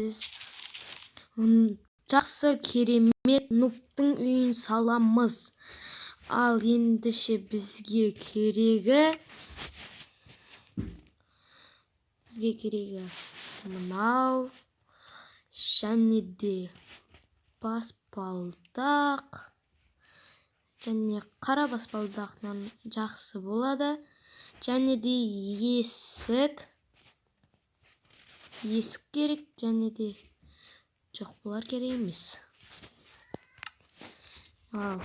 біз жақсы керемет нуптың үйін саламыз. Ал ендеше бізге керегі мынау және де баспалдақ, және қара баспалдақтан жақсы болады, және де есік керек, және де жоқ, бұлар керек емес. Ал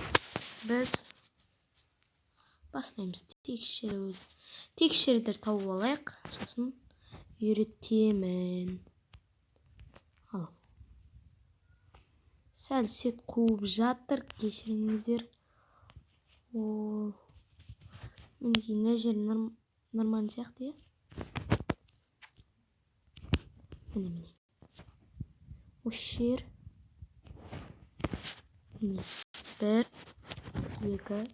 біз бастаймыз. Текшердер тауып алайық, сосын үйретемін. Ал сәл сет қуып жатыр, кешіріңіздер. Ол мінекей мына жер нормальный сияқты, міне. Осы жер 1, 2, 3, 4.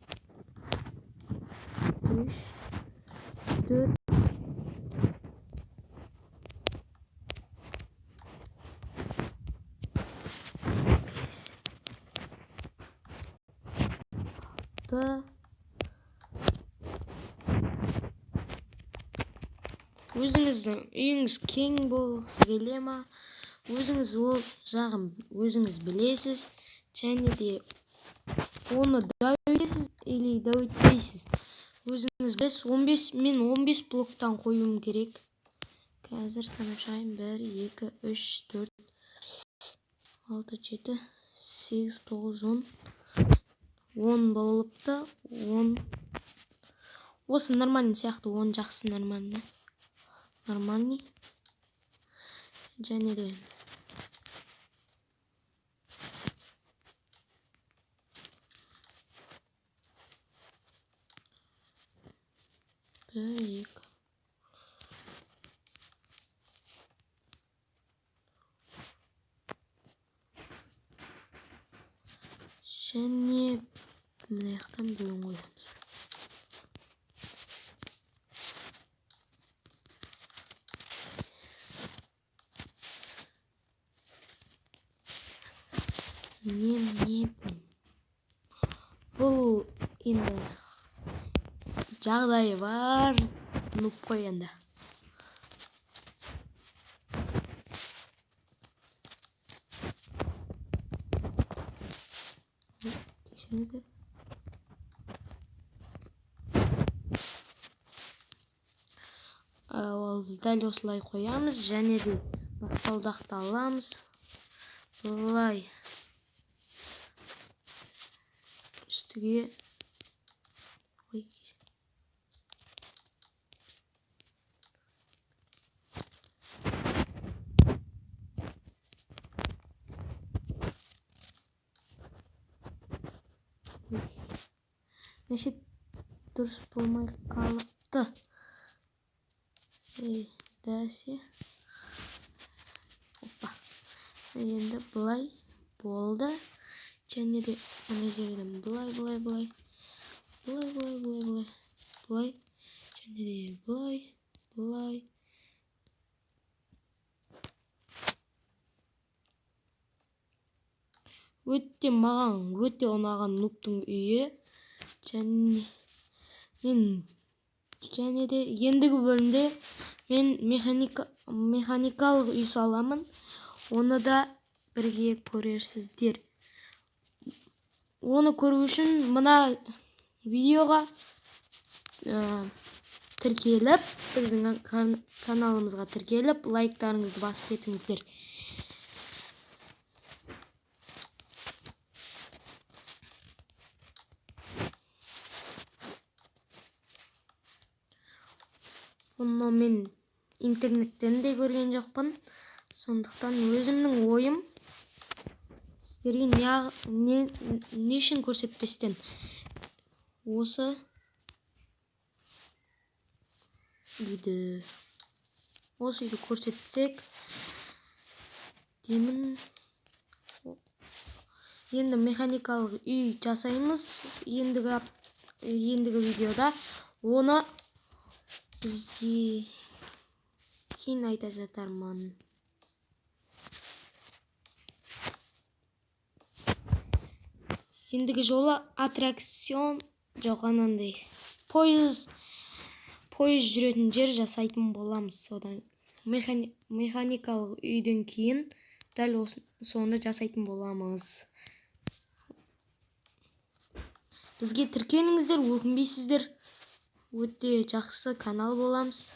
Өзіңіздің үйіңіз кең болғысы келе ма? Өзіңіз ол жағын өзіңіз білесіз, және де оны дәу етесіз или дәу етпейсіз. Өзіңіз білесіз. Мен 15 блоктан қоюым керек. Қазір санап шығайын. 1, 2, 3, 4, 6, 7, 8, 9, 10 болыпты. 10. Осы нормальный сияқты, 10 жақсы нормальный. Және де және мына жақтан бөлін қоямыз. Бұл енді жағдайы бар нуп қой енді. Ол дәл осылай қоямыз, және де баспалдақты аламыз. Бұлай үстіге неше дұрыс болмай қалыпты. Дәсе. Енді бұлай болды. Және де ана жерден бұлай. Және де бұлай. Маған өте ұнаған нуптың үйі. Және де ендігі бөлімде мен механикалық үй саламын. Оны да бірге көрерсіздер. Оны көру үшін мына видеоға тіркеліп, біздің каналымызға тіркеліп, лайктарыңызды басып кетіңіздер. Оны мен интернеттен де көрген жоқпын. Сондықтан өзімнің ойым сіздерге не үшін көрсетпестен. Осы үйді көрсетсек деймін. Енді механикалық үй жасаймыз. Ендігі видеода оны бізге кейін айта жатармын. ендігі жолы аттракцион жоқ анандай пойыз жүретін жер жасайтын боламыз. Содан механикалық үйден кейін дәл соны жасайтын боламыз. Бізге тіркеліңіздер, өкінбейсіздер. Өте жақсы канал боламыз.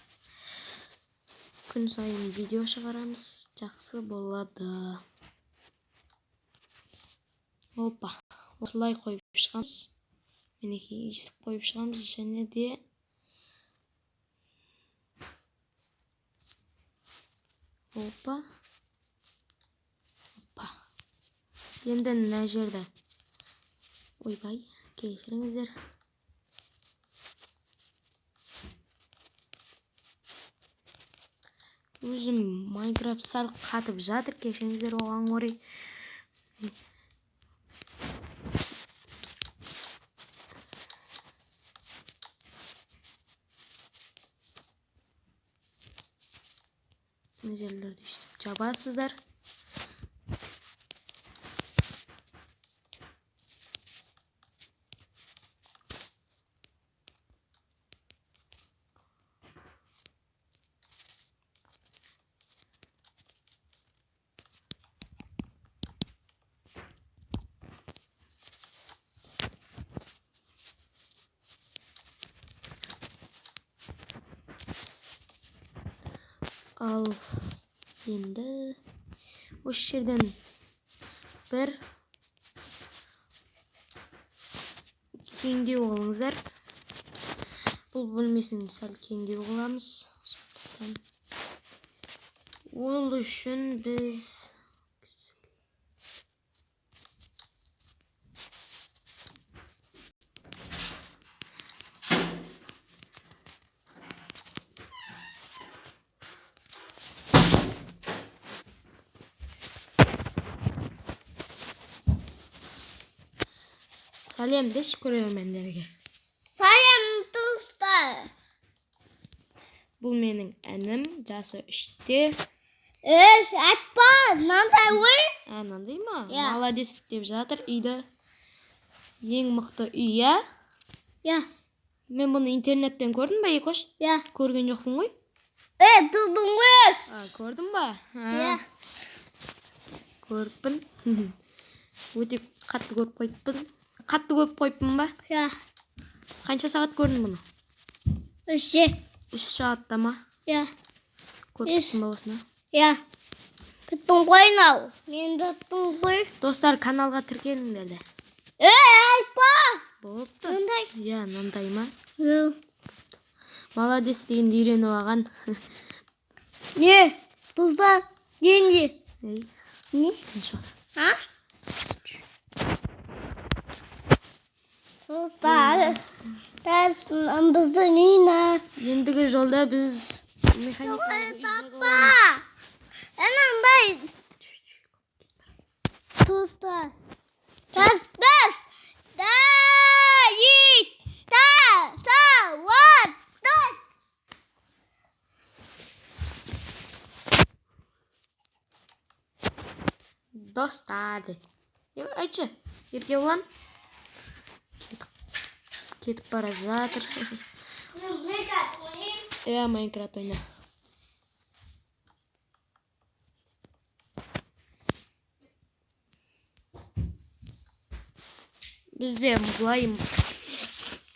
Күн сайын видео шығарамыз. Жақсы болады. Опа, осылай қойып шығамыз. Мінекей үстіп қойып шығамыз, және де опа. Енді мына жерді ойбай, кешіріңіздер. Өзім Майнкрафт сәл қатып жатыр, кешіріңіздер оған орай. Мына жерлерді үстіп жабасыздар. Ал енді осы жерден бір кеңдеу алыңыздар. Бұл бөлмесін сәл кеңдеу қыламыз. Ол үшін біз сәлем деш көрермендерге. Сәлем достар. Бұл менің әнім, жасы 3-те. Айтпа, мынандай ғой. Мынандай ма? Иә. Молодец деп жатыр үйді. Ең мықты үй, иә? Иә. Мен бұны интернеттен көрдім ба, Екош? Иә. Көрген жоқпын ғой? Тұрдың ғой. Көрдім ба? Иә. Көріппін. Өте қатты көріп қойыппын. Қатты көріп қойыппын ба? Иә. Қанша сағат көрдің бұны? 3 сағатта ма? Иә. Көріппін ба осыны? Иә. Біттің ғой нау. Мен біттің ғой. Достар, каналға тіркеліңдер де. Айтпа. Болыпты. Мындай. Иә, мынандай ма? Иә. Молодец дегенді үйреніп алған. Не? Достар, енді. Не? Достар, біздің үйіне. Ендігі жолда біз механикалық Таппа. Анандай. Достар. Тас. Да, ит. Вот. Достар. Айтшы, Еркебұлан. Кетіп бара жатыр. Майнкрафт ойна. Бізде бұлай,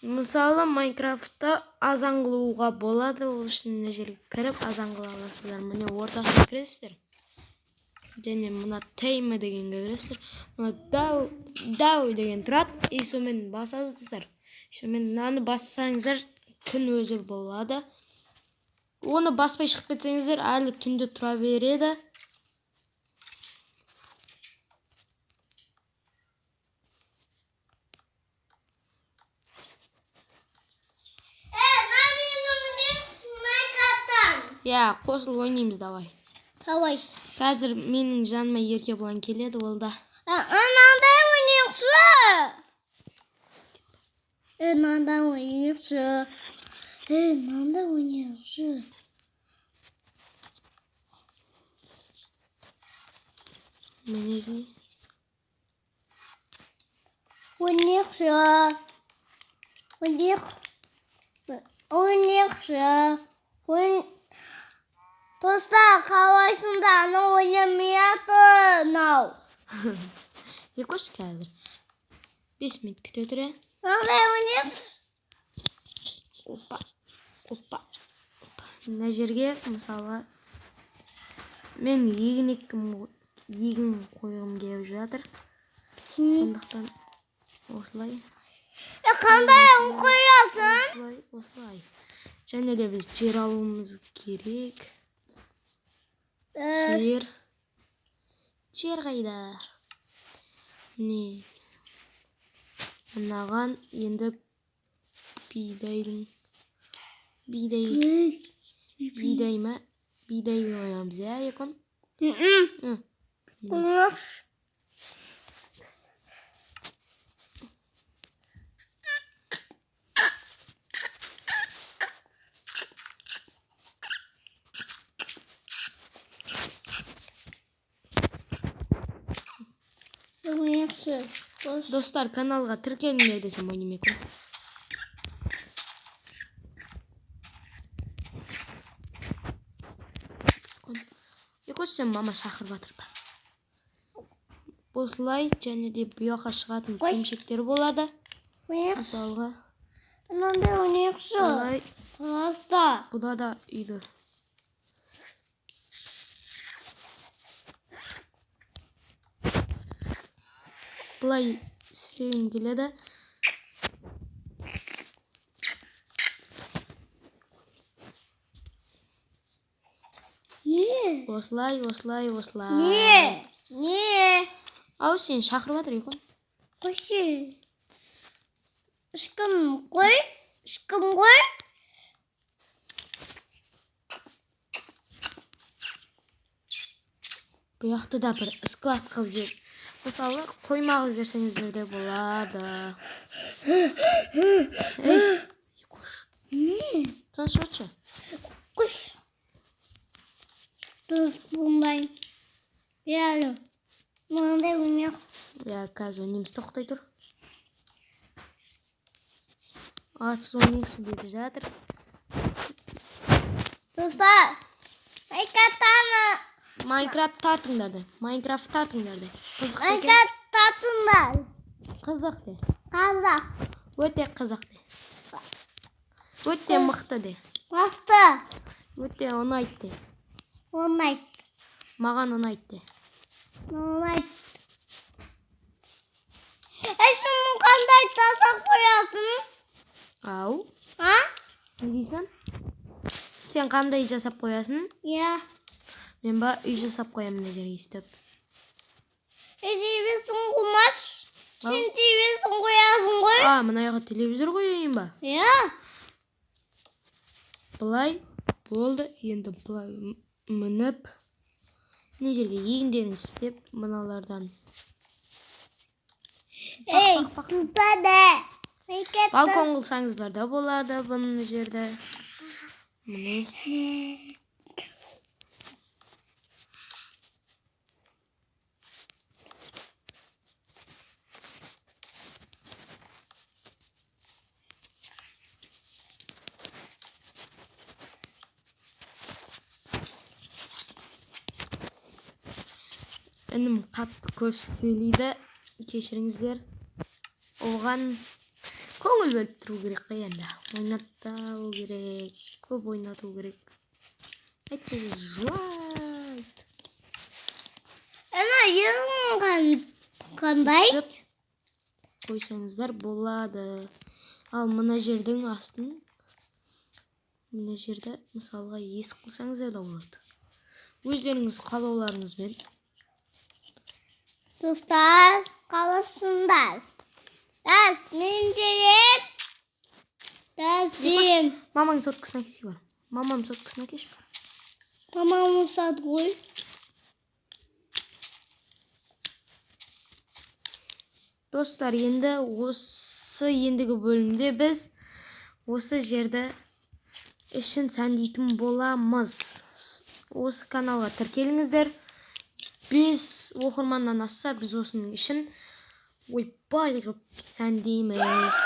мысалы Майнкрафтта азан қылуға болады. Ол үшін мына жерге кіріп азан қыла аласыздар. Міне ортасына кіресіздер. Және мұна тайма дегенге кіресіздер. Мұна дау деген тұрады. И сонымен басасыздар. Сонымен мынаны бассаңыздар күн өзі болады. Оны баспай шығып кетсеңіздер әлі түнде тұра береді. Я, қосыл ойнаймыз, давай. Давай. Қазір менің жаныма Еркебұлан келеді, ол да. Анандай ойнайықшы. Нандай ойнайықшы. Нандай ойнайықшы. Мінекей. Ойнықшы. Достар, қалайсыңдар? Ана ойнамай ау. Екош қазір. 5 минут күте тұр, е? Қандай ойнықшы? Опа. Мына жерге, мысалы, мен егін қойғым келіп жатыр. Сондықтан осылай. Қандай қоясың? Осылай. Және де біз жер алуымыз керек. Жер қайда? Не? Мынаған енді бидай ма? Бидай қоямыз, ә, Екон? Достар, каналға тіркеліңдер десем ойнамай Екон. Екош, сен мама шақырып жатыр ба? Осылай, және де бұяқа шығатын кемшектер болады. Мысалға. Мынандай ойнықшы. Бұда да үйді. Бұлай істегім келеді. Осылай. Не? Ау, сен шақырып жатыр, Екон. Қойшы. Ешкім қой? Бұяқты да бір склад қылып жер. Мысалы, қойма қылып жерсеңіздер де болады. Ей, Екош. Тыныш отшы. Құш. Тұз болмай. Бәрі. Мынандай ойнақ. Қазір ойнаймыз, тоқтай тұр. Атсыз ойнайықшы беріп жатыр. Достар, Майнкрафт тартыңдар де. Қызық де. Өте қызық де. Өте мықты де. Өте ұнайды де. Маған ұнайды де. Сен қандай жасап қоясың? Ау? А? Не дейсің? Сен қандай жасап қоясың? Я. Мен ба үй жасап қоямын мына жерге істеп. Телевизор қоймас. Сен телевизор қоясың ғой? Мына жаққа телевизор қояйын ба? Я. Бұлай болды. Енді бұлай мініп мына жерге егіндерін істеп мыналардан. Ей, тұтады. Балкон қылсаңыздар да болады бұны жерде. Міне. Інім қатты көп сөйлейді. Кешіріңіздер. Оған көңіл бөліп тұру керек қой енді. Ойнату керек. Көп ойнату керек. Әйтпесе жылайды. Ана ең қандай? Қойсаңыздар болады. Ал мына жердің астын мына жерді мысалға есік қылсаңыздар да болады. Өздеріңіз қалауларыңызбен. Достар, қаласыңдар. Мен жерем. Мамаң соткасына кесі бар. Мамам соткасына кеш бар. Мамам ұсады ғой. Достар, енді осы ендігі бөлімде біз осы жерді ішін сәндейтін боламыз. Осы каналға тіркеліңіздер. 5 оқырманнан асса біз осының ішін ойбай сәндейміз